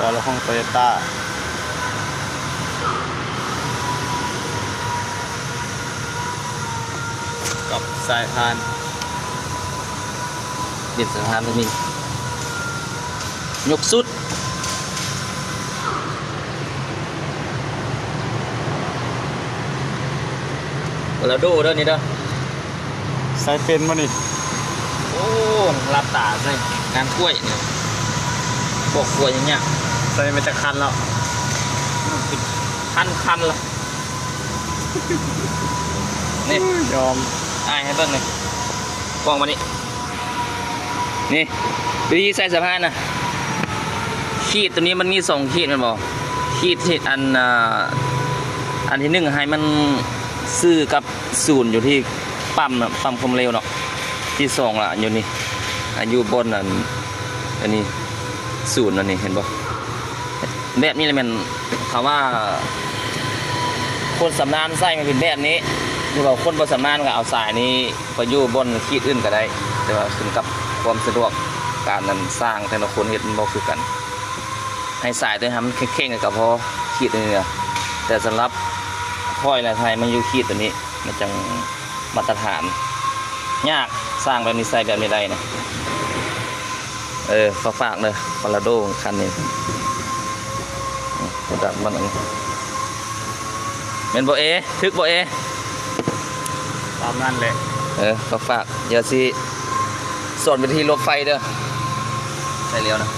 อร์ของโตโยต้ากับสายพานเด็ดสถานตรงนี้ยกสุดเราดูเด้อนี่เด้อ สายเป็นมานี่ โอ้รับตาเลยงานกล้วยเนี่ยบอกกล้วยอย่างเงี้ย สายมาจากคันแล้ว คันละนี่ ยอม อ้ายให้เบิ่งเลยกล้องมานี่นี่วิธีใส่สะพานนะขีดตัวนี้มันมี2ขีดมันบอกขีดที่อันที่1ให้มันซื้อกับศูนย์อยู่ที่ปั๊มความเร็วเนาะที่2ล่ะอยู่นี่อยู่บนอันนี้ศูนย์อันนี้เห็นบ่แบบนี้เลยมันคำว่าคนสำนานใส่มันเป็นแบบนี้ที่ว่าคนบ่สำนานก็เอาสายนี้ไปอยู่บนขีดอื่นก็ได้แต่ว่าขึ้นกับความสะดวกการนั้นสร้างแต่ละคนเฮ็ดมันบ่คือกันให้สายตัวนี้มันเข่งๆก็พอขีดตัวนี้แต่สำหรับค่อยและไทยมันอยู่ขีดตัวนี้มันจังมาตรฐานยากสร้างแบบนี้ใส่แบบนี้ได้นะฝากเลยคอร์ราโดคันนี้ดับมันเป็นโบเอทึกโบเอ ตามนั้นแหละ ฝากอย่าสิสอนไปที่รถไฟเด้อใช่เลี้ยวนะ